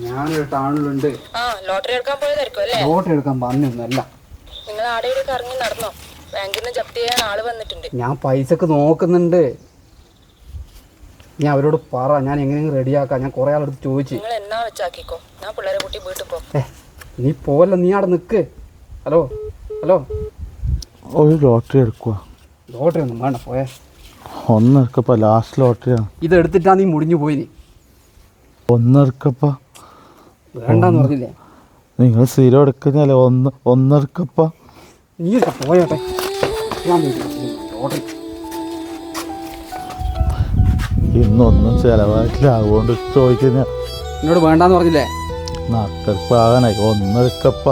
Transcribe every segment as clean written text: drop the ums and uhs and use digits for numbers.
ഞാനൊരു ടൗണിലുണ്ട്. ലോട്ടറി എടുക്കാൻ പോയതായിരിക്കും അല്ലേ? ലോട്ടറി എടുക്കാൻ പറഞ്ഞൊന്നുമല്ല. നിങ്ങൾ ആടെ കറങ്ങി നടന്നോ? ബാങ്കിൽ നിന്ന് ജപ്തി ചെയ്യാൻ ആള് വന്നിട്ടുണ്ട്. ഞാൻ പൈസക്ക് നോക്കുന്നുണ്ട്. ഞാൻ അവരോട് പറ, ഞാൻ എങ്ങനെയെങ്കിലും റെഡിയാക്കാം. ഞാൻ കുറെ ആളെടുത്ത് ചോദിച്ചു. നിങ്ങൾ എന്നാ വെച്ചാക്കിക്കോ, ഞാൻ പിള്ളേരെ കൂട്ടി വീട്ടിൽ പോ. നീ പോലെ, നീ അവിടെ നിൽക്ക്. ഹലോ ഹലോ, ഒരു ലോട്ടറി എടുക്കുക. ലോട്ടറി ഒന്നും വേണ്ട, പോയേ. ഒന്നെടുക്കപ്പ, ലാസ്റ്റ് ലോട്ടറിയാണ്. ഇത് എടുത്തിട്ടാ നീ മുടിഞ്ഞു പോയി. നീ ഒന്നെടുക്കപ്പ വേണ്ടെന്ന് പറഞ്ഞില്ലേ? നിങ്ങൾ സ്ഥിരം എടുക്കുന്നല്ലേ? ഒന്നെടുക്കപ്പ. നീ പോയോട്ടെ. ലോട്ടറി ഇന്നൊന്നും ചിലവാക്കില്ല, അതുകൊണ്ട് ചോദിക്കുന്ന. എന്നോട് വേണ്ടാന്ന് പറഞ്ഞില്ലേ? നറുക്കെടുപ്പാകാനായി. ഒന്നെടുക്കപ്പ.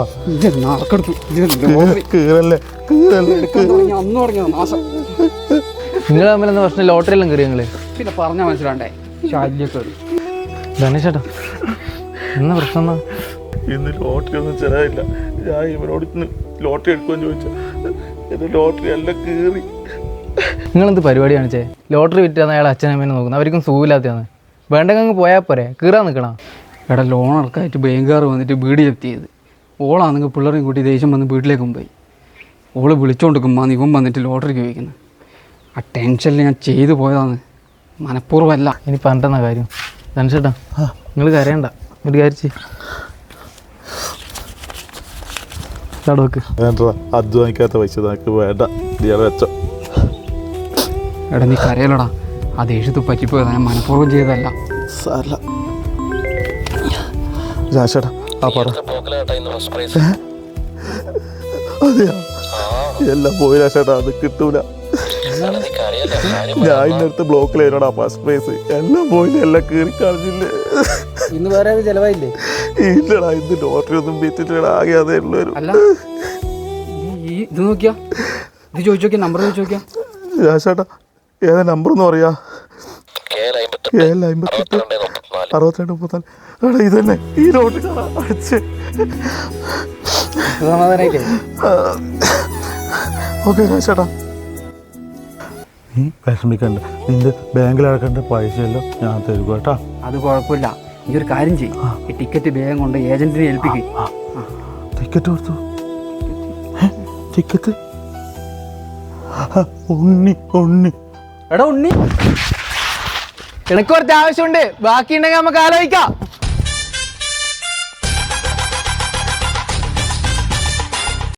കീറല്ലേ അന്ന് തുടങ്ങിയോ നാശം. നിങ്ങൾ തമ്മിലെന്ന പ്രശ്നം ലോട്ടറിയെല്ലാം കയറി ഞങ്ങള്. പിന്നെ പറഞ്ഞാൽ മനസ്സിലാണ്ടേ? ശല്യക്കേട്. ധനേഷേട്ടാ, എന്നാ പ്രശ്നം? ഇന്ന് ലോട്ടറി ഒന്നും ചിലവില്ല. ഞാൻ ഇവരോട് ലോട്ടറി എടുക്കുമെന്ന് ചോദിച്ചാൽ എൻ്റെ ലോട്ടറി എല്ലാം കീറി. നിങ്ങളെന്ത് പരിപാടി കാണിച്ചേ? ലോട്ടറി വിറ്റാന്ന് അയാൾ അച്ഛനമ്മേനെ നോക്കുന്നത്. അവർക്കും സുഖമില്ലാത്തതാണ്. വേണ്ടെങ്കിൽ അങ്ങ് പോയാൽ പോരെ, കീറാൻ നിൽക്കണം. എടാ, ലോൺ ഇറക്കായിട്ട് ബാങ്കുകാർ വന്നിട്ട് വീട് ജപ്തി ചെയ്ത്. ഓളാണെങ്കിൽ പിള്ളേരെയും കൂട്ടി ദേഷ്യം വന്ന് വീട്ടിലേക്കും പോയി. ഓള് വിളിച്ചോണ്ടിരിക്കുമ്പോൾ ഇവൻ വന്നിട്ട് ലോട്ടറി ചോദിക്കുന്നത്. ആ ടെൻഷനിൽ ഞാൻ ചെയ്തു പോയതാണ്, മനഃപൂർവ്വമല്ല. ഇനി പറഞ്ഞിട്ടെന്നാ കാര്യം? ധനേഷേട്ടാ, നിങ്ങൾ കരയണ്ട. ഒരു കാര്യം വെക്ക്. അധ്വാനിക്കാത്ത പൈസ നിനക്ക് വേണ്ട, ഇയാളെ വെച്ചോ. എടാ, നീ കരയലടാ. ആ ദേഷ്യത്ത് പറ്റിപ്പോയതാ, ഞാൻ മനഃപൂർവ്വം ചെയ്തതല്ല. സാരല്ല. രാശേട്ടാ, ആ പറ. അതെയാ, എല്ലാം പോയി രാശേട്ടാ, അത് കിട്ടൂല. ഞാൻ ഇന്നടുത്ത് ബ്ലോക്കിലായിരുന്നോടാ ഫസ്റ്റ് പ്രൈസ്. എല്ലാം പോയില്ല, എല്ലാം കീറി കളഞ്ഞില്ലേ. ഇന്ന് വേറെ ചെലവായില്ലേ? ഇല്ലടാ, ഇന്ന് ലോട്ടറി ഒന്നും വിറ്റിട്ടാ, ആകെ അതേ ഉള്ളൊരു. അല്ല, ഇത് നോക്കിയാ, ഇത് ചോദിച്ചു നോക്കിയാ, നമ്പർ ചോദിച്ചു നോക്കിയാ. രാശേട്ടാ, ഏതാ നമ്പർ എന്ന് പറയാ? 6234. എടാ, ഇതന്നെ ഈ ലോട്ടറി അടിച്ച്. ഓക്കെ രാശേട്ടാ, നീ വിഷമിക്കണ്ട. നിന്റെ ബാങ്കിൽ അടക്കേണ്ട പൈസയല്ലോ ഞാൻ തരും കേട്ടാ. അത് കുഴപ്പമില്ല. ഈ ഒരു കാര്യം ചെയ്യും, ഈ ടിക്കറ്റ് വേഗം കൊണ്ട് ഏജന്റിനെ ഏൽപ്പിക്കും. ടിക്കറ്റ് കൊടുത്തു? ടിക്കറ്റ്? ഉണ്ണി ഉണ്ണി എടാ ഉണ്ണി, എനിക്ക് കുറച്ച് ആവശ്യമുണ്ട്. ബാക്കി ഉണ്ടെങ്കിൽ നമുക്ക് ആലോചിക്കാം.